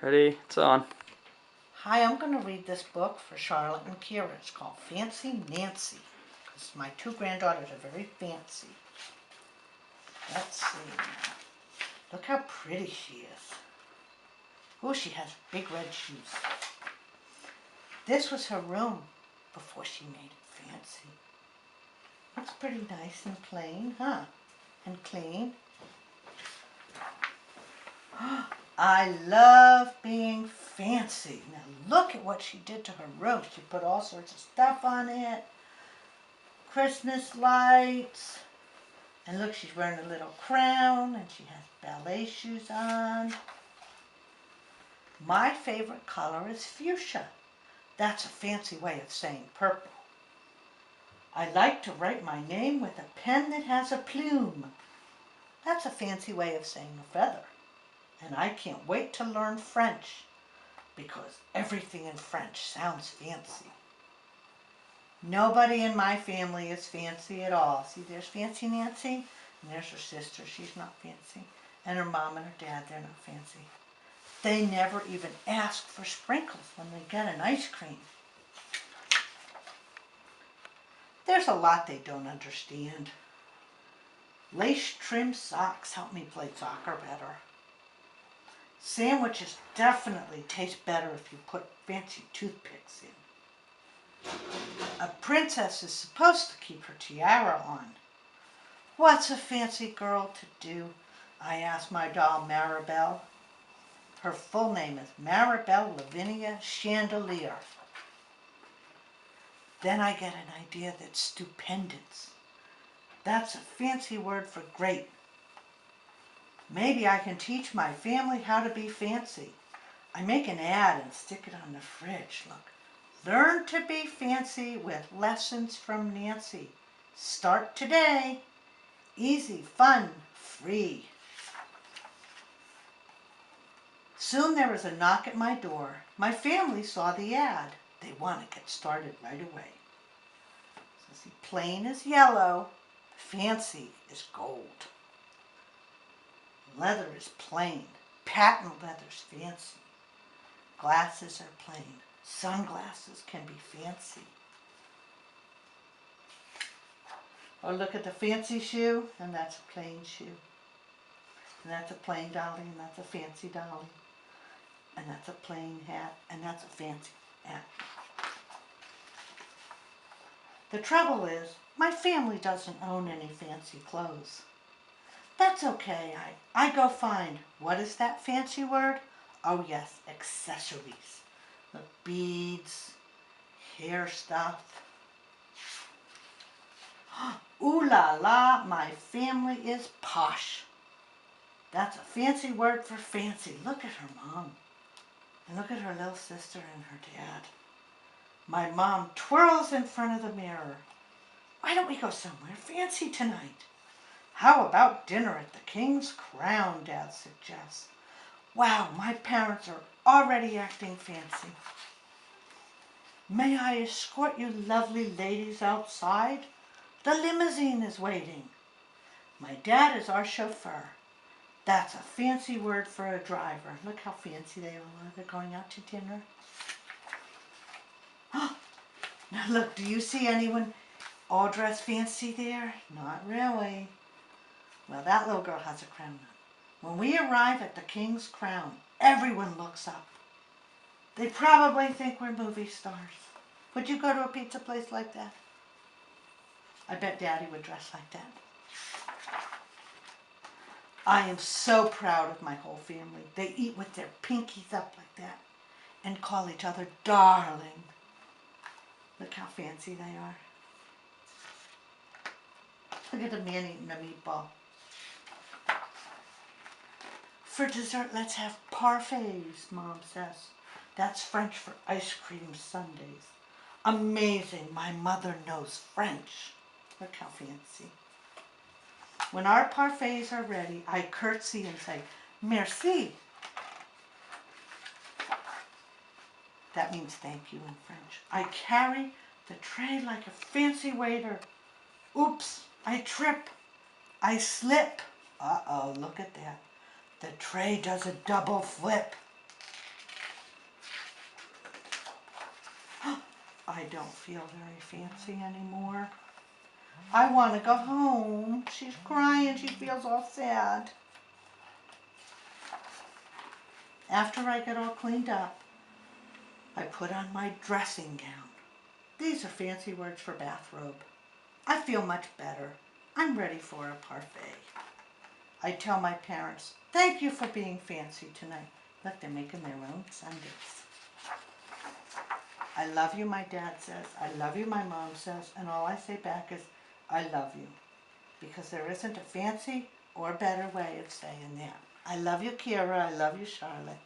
Ready? It's on. Hi, I'm going to read this book for Charlotte and Keara. It's called Fancy Nancy, because my two granddaughters are very fancy. Let's see now. Look how pretty she is. Oh, she has big red shoes. This was her room before she made it fancy. Looks pretty nice and plain, huh? And clean. I love being fancy. Now look at what she did to her room. She put all sorts of stuff on it. Christmas lights. And look, she's wearing a little crown and she has ballet shoes on. My favorite color is fuchsia. That's a fancy way of saying purple. I like to write my name with a pen that has a plume. That's a fancy way of saying a feather. And I can't wait to learn French because everything in French sounds fancy. Nobody in my family is fancy at all. See, there's Fancy Nancy, and there's her sister. She's not fancy. And her mom and her dad, they're not fancy. They never even ask for sprinkles when they get an ice cream. There's a lot they don't understand. Lace trim socks help me play soccer better. Sandwiches definitely taste better if you put fancy toothpicks in. A princess is supposed to keep her tiara on. What's a fancy girl to do? I asked my doll Maribel. Her full name is Maribel Lavinia Chandelier. Then I get an idea that's stupendous. That's a fancy word for great. Maybe I can teach my family how to be fancy. I make an ad and stick it on the fridge. Look. Learn to be fancy with lessons from Nancy. Start today. Easy, fun, free. Soon there was a knock at my door. My family saw the ad. They want to get started right away. So see, plain is yellow, fancy is gold. Leather is plain, patent leather's fancy. Glasses are plain. Sunglasses can be fancy. Or look at the fancy shoe, and that's a plain shoe. And that's a plain dolly, and that's a fancy dolly. And that's a plain hat, and that's a fancy hat. The trouble is, my family doesn't own any fancy clothes. That's okay, I go find, what is that fancy word? Oh yes, accessories. The beads, hair stuff. Ooh la la, my family is posh. That's a fancy word for fancy. Look at her mom. And look at her little sister and her dad. My mom twirls in front of the mirror. Why don't we go somewhere fancy tonight? How about dinner at the King's Crown, Dad suggests. Wow, my parents are already acting fancy. May I escort you lovely ladies outside? The limousine is waiting. My dad is our chauffeur. That's a fancy word for a driver. Look how fancy they all are. They're going out to dinner. Now look, do you see anyone all dressed fancy there? Not really. Well, that little girl has a crown on. When we arrive at the King's Crown, everyone looks up. They probably think we're movie stars. Would you go to a pizza place like that? I bet Daddy would dress like that. I am so proud of my whole family. They eat with their pinkies up like that and call each other darling. Look how fancy they are. Look at the man eating a meatball. For dessert, let's have parfaits, Mom says. That's French for ice cream sundaes. Amazing, my mother knows French. Look how fancy. When our parfaits are ready, I curtsy and say, merci. That means thank you in French. I carry the tray like a fancy waiter. Oops, I trip. I slip. Uh-oh, look at that. The tray does a double flip. don't feel very fancy anymore. I want to go home. She's crying. She feels all sad. After I get all cleaned up, I put on my dressing gown. These are fancy words for bathrobe. I feel much better. I'm ready for a parfait. I tell my parents, thank you for being fancy tonight. Look, they're making their own sundaes. I love you, my dad says. I love you, my mom says. And all I say back is, I love you. Because there isn't a fancy or better way of saying that. I love you, Keara. I love you, Charlotte.